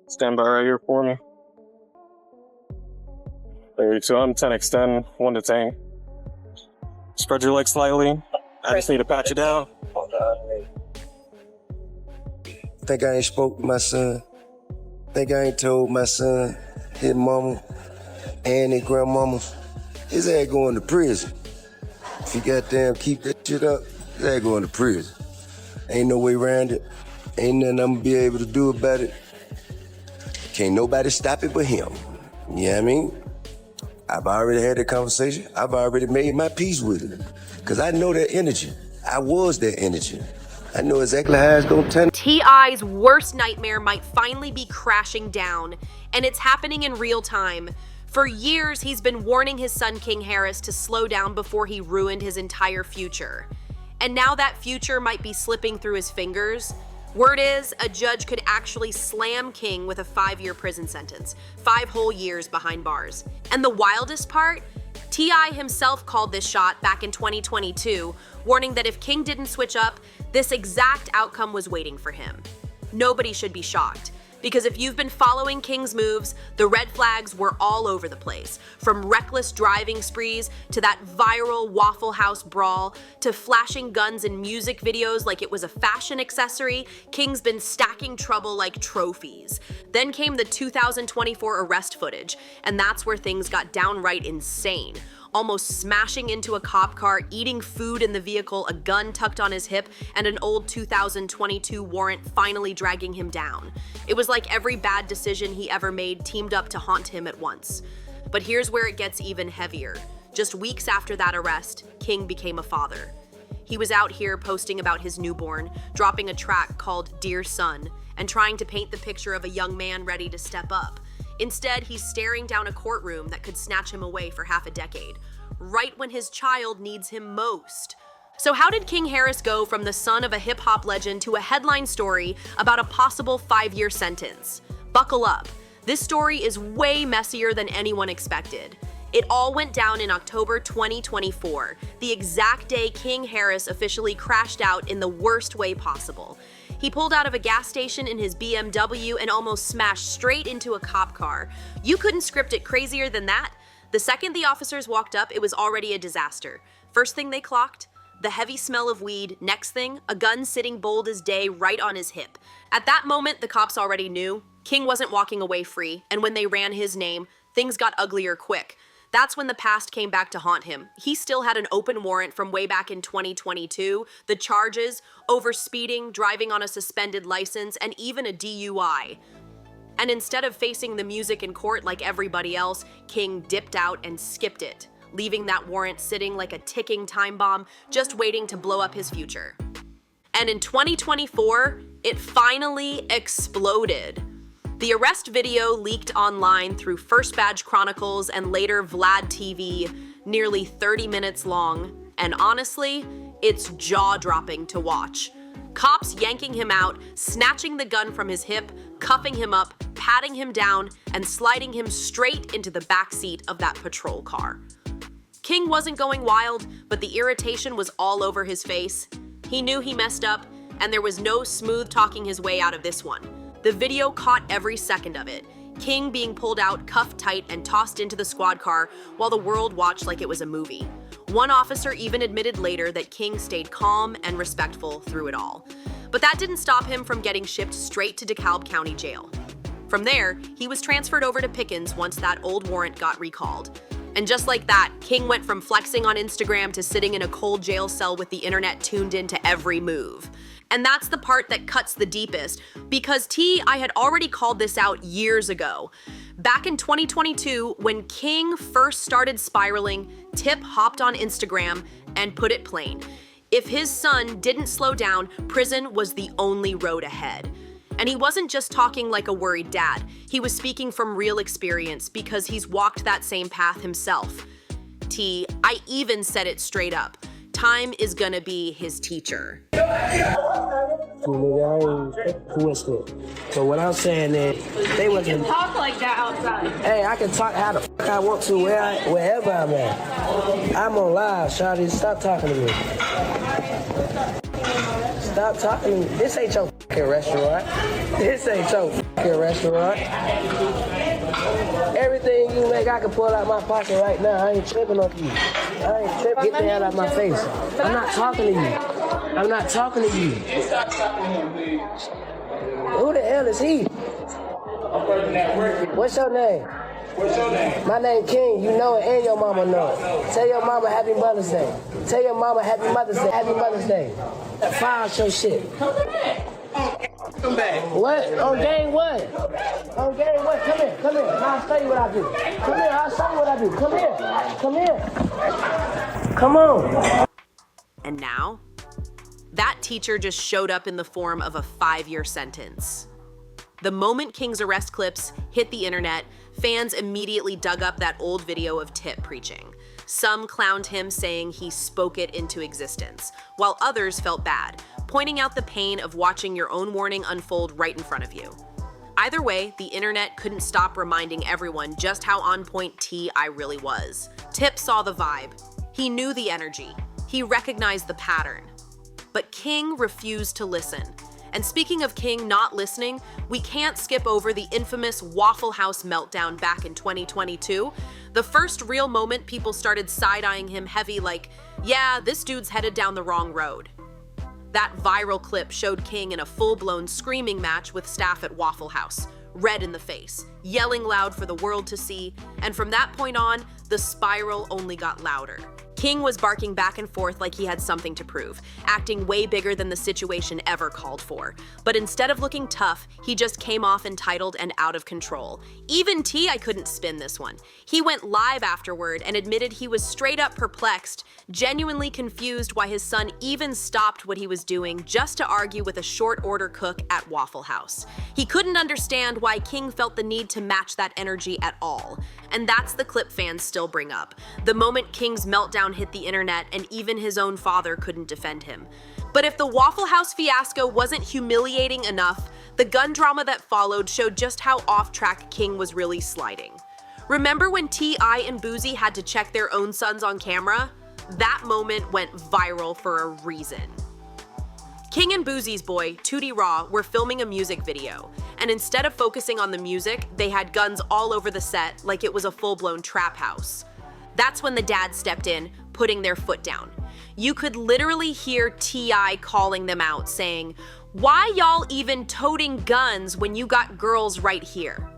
Stand by right here for me. There you go. I'm 10 extend, 1 to 10. Spread your legs slightly. I just need to pat you down. Think I ain't spoke to my son. Think I ain't told my son, his mama, and his grandmama, his ass going to prison. If he goddamn keep that shit up, his ass going to prison. Ain't no way around it. Ain't nothing I'm gonna be able to do about it. Can't nobody stop it but him. You know what I mean? I've already had that conversation. I've already made my peace with it. Cause I know that energy. I was that energy. I know exactly how it's gonna turn. T.I.'s worst nightmare might finally be crashing down, and it's happening in real time. For years, he's been warning his son King Harris to slow down before he ruined his entire future. And now that future might be slipping through his fingers. Word is, a judge could actually slam King with a 5-year prison sentence, 5 whole years behind bars. And the wildest part? T.I. himself called this shot back in 2022, warning that if King didn't switch up, this exact outcome was waiting for him. Nobody should be shocked, because if you've been following King's moves, the red flags were all over the place. From reckless driving sprees, to that viral Waffle House brawl, to flashing guns in music videos like it was a fashion accessory, King's been stacking trouble like trophies. Then came the 2024 arrest footage, and that's where things got downright insane. Almost smashing into a cop car, eating food in the vehicle, a gun tucked on his hip, and an old 2022 warrant finally dragging him down. It was like every bad decision he ever made teamed up to haunt him at once. But here's where it gets even heavier. Just weeks after that arrest, King became a father. He was out here posting about his newborn, dropping a track called Dear Son, and trying to paint the picture of a young man ready to step up. Instead, he's staring down a courtroom that could snatch him away for half a decade, right when his child needs him most. So how did King Harris go from the son of a hip-hop legend to a headline story about a possible 5-year sentence? Buckle up. This story is way messier than anyone expected. It all went down in October 2024, the exact day King Harris officially crashed out in the worst way possible. He pulled out of a gas station in his BMW and almost smashed straight into a cop car. You couldn't script it crazier than that. The second the officers walked up, it was already a disaster. First thing they clocked, the heavy smell of weed. Next thing, a gun sitting bold as day right on his hip. At that moment, the cops already knew King wasn't walking away free, and when they ran his name, things got uglier quick. That's when the past came back to haunt him. He still had an open warrant from way back in 2022, the charges, over speeding, driving on a suspended license, and even a DUI. And instead of facing the music in court like everybody else, King dipped out and skipped it, leaving that warrant sitting like a ticking time bomb, just waiting to blow up his future. And in 2024, it finally exploded. The arrest video leaked online through First Badge Chronicles and later Vlad TV, nearly 30 minutes long, and honestly, it's jaw-dropping to watch. Cops yanking him out, snatching the gun from his hip, cuffing him up, patting him down, and sliding him straight into the backseat of that patrol car. King wasn't going wild, but the irritation was all over his face. He knew he messed up, and there was no smooth talking his way out of this one. The video caught every second of it. King being pulled out, cuffed tight, and tossed into the squad car while the world watched like it was a movie. One officer even admitted later that King stayed calm and respectful through it all. But that didn't stop him from getting shipped straight to DeKalb County Jail. From there, he was transferred over to Pickens once that old warrant got recalled. And just like that, King went from flexing on Instagram to sitting in a cold jail cell with the internet tuned into every move. And that's the part that cuts the deepest, because I had already called this out years ago. Back in 2022, when King first started spiraling, Tip hopped on Instagram and put it plain. If his son didn't slow down, prison was the only road ahead. And he wasn't just talking like a worried dad. He was speaking from real experience because he's walked that same path himself. I even said it straight up. Time is gonna be his teacher. So what I'm saying is, they wasn't Talk like that outside. Hey, I can talk how the fuck I want to wherever I'm at. I'm on live, Shawty. Stop talking to me. Stop talking to me. This ain't your fucking restaurant. This ain't your fucking restaurant. Everything you make, I can pull out my pocket right now. I ain't tripping on you. I ain't tripping. Get the hell out of my face. I'm not talking to you. I'm not talking to you. Stop talking to him, please. Who the hell is he? I'm working at work. What's your name? What's your name? My name King. You know it and your mama know it. Tell your mama Happy Mother's Day. Tell your mama Happy Mother's Day. Happy Mother's Day. File your shit. Come back. What? On game what? On game what? Come here. Come here. I'll show you what I do. Come here. I'll show you what I do. Come here. Come here. Come on. And now, that teacher just showed up in the form of a 5-year sentence. The moment King's arrest clips hit the internet, fans immediately dug up that old video of Tip preaching. Some clowned him, saying he spoke it into existence, while others felt bad, pointing out the pain of watching your own warning unfold right in front of you. Either way, the internet couldn't stop reminding everyone just how on point T.I. really was. Tip saw the vibe. He knew the energy. He recognized the pattern. But King refused to listen. And speaking of King not listening, we can't skip over the infamous Waffle House meltdown back in 2022. The first real moment people started side-eyeing him heavy like, yeah, this dude's headed down the wrong road. That viral clip showed King in a full-blown screaming match with staff at Waffle House, red in the face, yelling loud for the world to see, and from that point on, the spiral only got louder. King was barking back and forth like he had something to prove, acting way bigger than the situation ever called for. But instead of looking tough, he just came off entitled and out of control. Even T.I. couldn't spin this one. He went live afterward and admitted he was straight up perplexed, genuinely confused why his son even stopped what he was doing just to argue with a short order cook at Waffle House. He couldn't understand why King felt the need to match that energy at all. And that's the clip fans still bring up. The moment King's meltdown hit the internet and even his own father couldn't defend him. But if the Waffle House fiasco wasn't humiliating enough, the gun drama that followed showed just how off track King was really sliding. Remember when T.I. and Boozy had to check their own sons on camera? That moment went viral for a reason. King and Boozy's boy, Tootie Raw, were filming a music video, and instead of focusing on the music, they had guns all over the set like it was a full-blown trap house. That's when the dad stepped in, putting their foot down. You could literally hear T.I. calling them out, saying, "Why y'all even toting guns when you got girls right here?"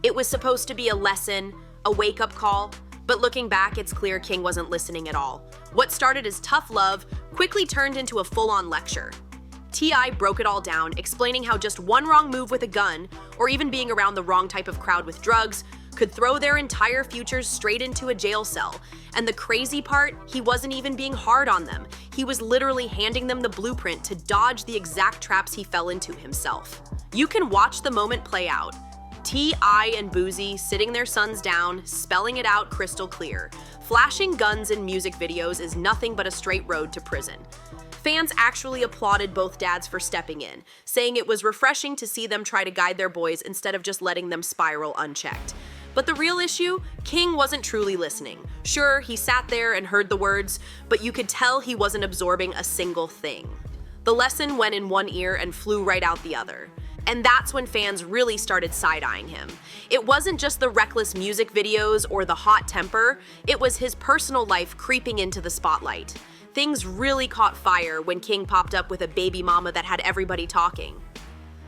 It was supposed to be a lesson, a wake-up call, but looking back, it's clear King wasn't listening at all. What started as tough love quickly turned into a full-on lecture. T.I. broke it all down, explaining how just one wrong move with a gun, or even being around the wrong type of crowd with drugs, could throw their entire futures straight into a jail cell. And the crazy part, he wasn't even being hard on them. He was literally handing them the blueprint to dodge the exact traps he fell into himself. You can watch the moment play out. T.I. and Boozy sitting their sons down, spelling it out crystal clear. Flashing guns in music videos is nothing but a straight road to prison. Fans actually applauded both dads for stepping in, saying it was refreshing to see them try to guide their boys instead of just letting them spiral unchecked. But the real issue, King wasn't truly listening. Sure, he sat there and heard the words, but you could tell he wasn't absorbing a single thing. The lesson went in one ear and flew right out the other. And that's when fans really started side-eyeing him. It wasn't just the reckless music videos or the hot temper, it was his personal life creeping into the spotlight. Things really caught fire when King popped up with a baby mama that had everybody talking.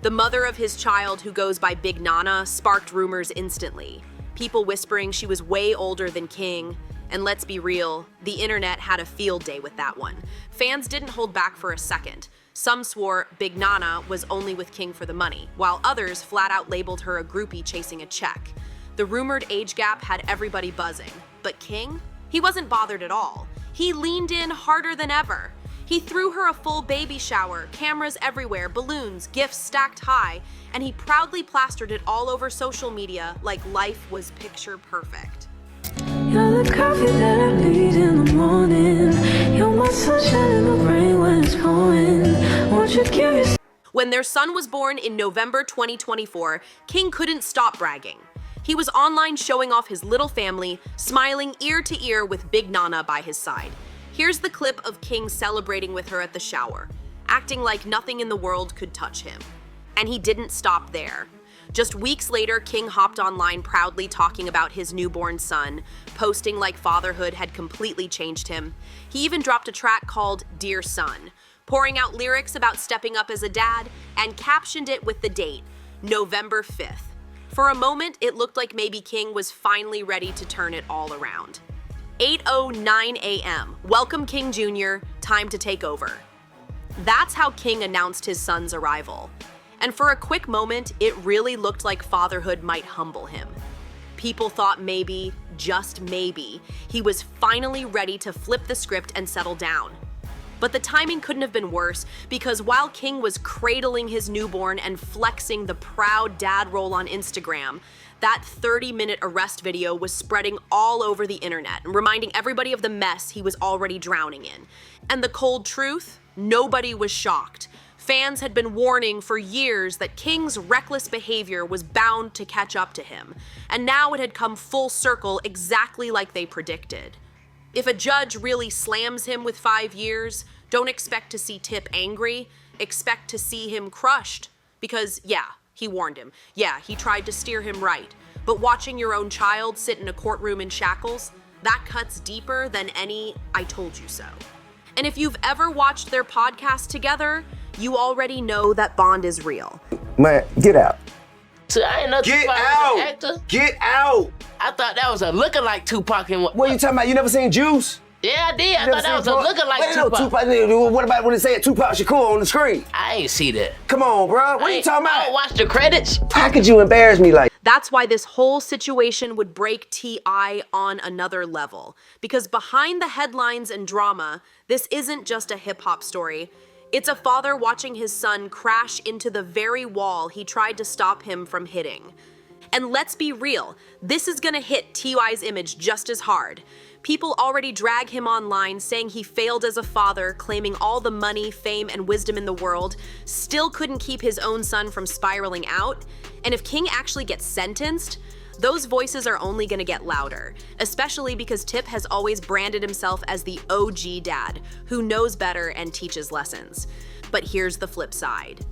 The mother of his child, who goes by Big Nana, sparked rumors instantly. People whispering she was way older than King. And let's be real, the internet had a field day with that one. Fans didn't hold back for a second. Some swore Big Nana was only with King for the money, while others flat out labeled her a groupie chasing a check. The rumored age gap had everybody buzzing. But King? He wasn't bothered at all. He leaned in harder than ever. He threw her a full baby shower, cameras everywhere, balloons, gifts stacked high, and he proudly plastered it all over social media like life was picture perfect. You're the coffee that I need in the morning. You're my sunshine in the rain when it's pouring. Won't you give me... When their son was born in November 2024, King couldn't stop bragging. He was online showing off his little family, smiling ear to ear with Big Nana by his side. Here's the clip of King celebrating with her at the shower. acting like nothing in the world could touch him. And he didn't stop there. Just weeks later, King hopped online proudly talking about his newborn son, posting like fatherhood had completely changed him. He even dropped a track called Dear Son, pouring out lyrics about stepping up as a dad, and captioned it with the date, November 5th. For a moment, it looked like maybe King was finally ready to turn it all around. 8:09 a.m. Welcome, King Jr. Time to take over. That's how King announced his son's arrival. And for a quick moment, it really looked like fatherhood might humble him. People thought maybe, just maybe, he was finally ready to flip the script and settle down. But the timing couldn't have been worse, because while King was cradling his newborn and flexing the proud dad role on Instagram, that 30-minute arrest video was spreading all over the internet and reminding everybody of the mess he was already drowning in. And the cold truth? Nobody was shocked. Fans had been warning for years that King's reckless behavior was bound to catch up to him, and now it had come full circle exactly like they predicted. If a judge really slams him with 5 years, don't expect to see Tip angry, expect to see him crushed. Because, yeah, he warned him. Yeah, he tried to steer him right. But watching your own child sit in a courtroom in shackles, that cuts deeper than any "I told you so." And if you've ever watched their podcast together, you already know that bond is real. Man, get out. So I ain't know Get Tupac was out. an actor. Get out. I thought that was a lookalike Tupac and What are you talking about? You never seen Juice? Yeah, I did. I You thought that was a lookalike Wait, no, Tupac. What about when they say Tupac Shakur on the screen? I ain't see that. Come on, bro. What are you talking I don't about? watch the credits. How could you embarrass me like? That's why this whole situation would break T.I. on another level. Because behind the headlines and drama, this isn't just a hip-hop story. It's a father watching his son crash into the very wall he tried to stop him from hitting. And let's be real, this is gonna hit T.I.'s image just as hard. People already drag him online saying he failed as a father, claiming all the money, fame, and wisdom in the world, still couldn't keep his own son from spiraling out. And if King actually gets sentenced, those voices are only gonna get louder, especially because Tip has always branded himself as the OG dad, who knows better and teaches lessons. But here's the flip side,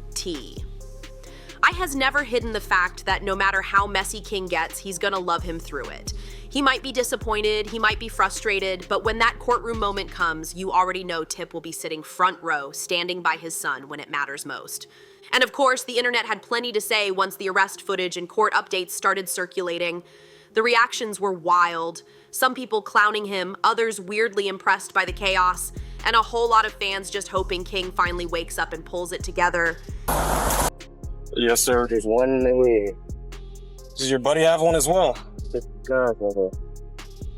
I has never hidden the fact that no matter how messy King gets, he's gonna love him through it. He might be disappointed, he might be frustrated, but when that courtroom moment comes, you already know Tip will be sitting front row, standing by his son when it matters most. And of course, the internet had plenty to say once the arrest footage and court updates started circulating. The reactions were wild. Some people clowning him, others weirdly impressed by the chaos, and a whole lot of fans just hoping King finally wakes up and pulls it together. Yes, sir. There's one in the way. Does your buddy have one as well?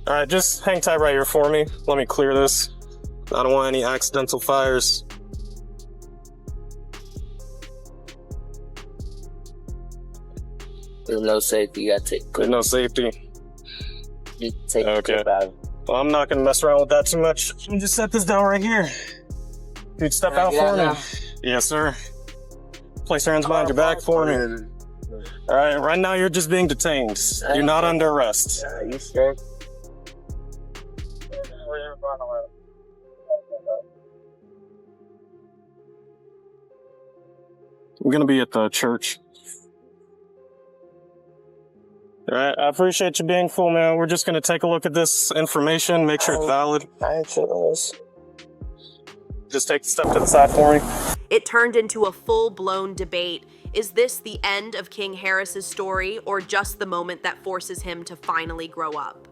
Alright, just hang tight right here for me. Let me clear this. I don't want any accidental fires. There's no safety. You gotta take. There's no safety. You take Okay. Tip out. Well, I'm not gonna mess around with that too much. Let me just set this down right here. Dude, step out get for out me. now. Yes, sir. Place your hands behind your back for me. Alright, right now you're just being detained. You're not under arrest. You sure? We're gonna be at the church. Alright, I appreciate you being full, man. We're just gonna take a look at this information, make sure it's valid. I ain't sure those. Just take a step to the side for me. It turned into a full-blown debate. Is this the end of King Harris's story, or just the moment that forces him to finally grow up?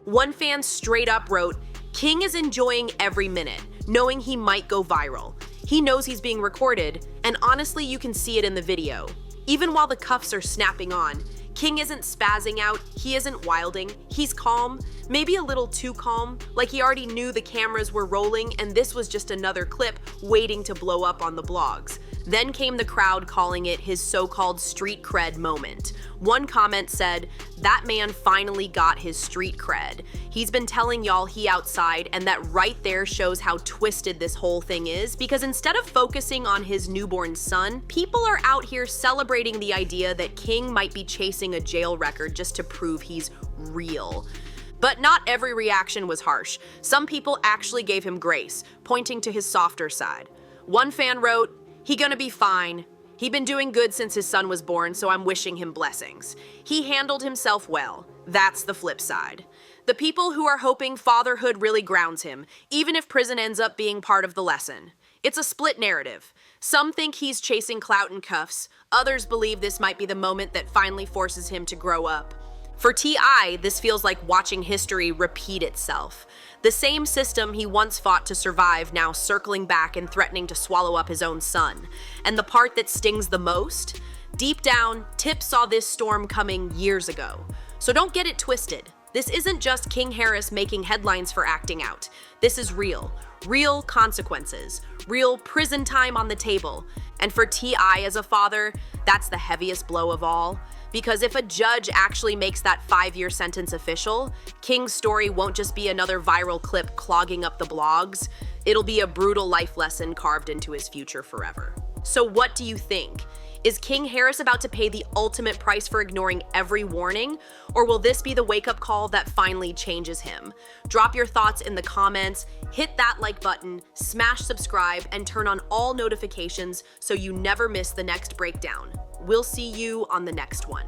One fan straight up wrote, "King is enjoying every minute, knowing he might go viral. He knows he's being recorded, and honestly, you can see it in the video. Even while the cuffs are snapping on, King isn't spazzing out, he isn't wilding, he's calm, maybe a little too calm, like he already knew the cameras were rolling and this was just another clip waiting to blow up on the blogs. Then came the crowd calling it his so-called street cred moment. One comment said, "That man finally got his street cred. He's been telling y'all he outside," and that right there shows how twisted this whole thing is, because instead of focusing on his newborn son, people are out here celebrating the idea that King might be chasing a jail record just to prove he's real. But not every reaction was harsh. Some people actually gave him grace, pointing to his softer side. One fan wrote, "He gonna be fine. He been doing good since his son was born, so I'm wishing him blessings. He handled himself well." That's the flip side. The people who are hoping fatherhood really grounds him, even if prison ends up being part of the lesson. It's a split narrative. Some think he's chasing clout and cuffs. Others believe this might be the moment that finally forces him to grow up. For T.I., this feels like watching history repeat itself. The same system he once fought to survive now circling back and threatening to swallow up his own son. And the part that stings the most? Deep down, Tip saw this storm coming years ago. So don't get it twisted. This isn't just King Harris making headlines for acting out. This is real. Real consequences. Real prison time on the table. And for T.I. as a father, that's the heaviest blow of all. Because if a judge actually makes that 5-year sentence official, King's story won't just be another viral clip clogging up the blogs. It'll be a brutal life lesson carved into his future forever. So what do you think? Is King Harris about to pay the ultimate price for ignoring every warning? Or will this be the wake-up call that finally changes him? Drop your thoughts in the comments, hit that like button, smash subscribe, and turn on all notifications so you never miss the next breakdown. We'll see you on the next one.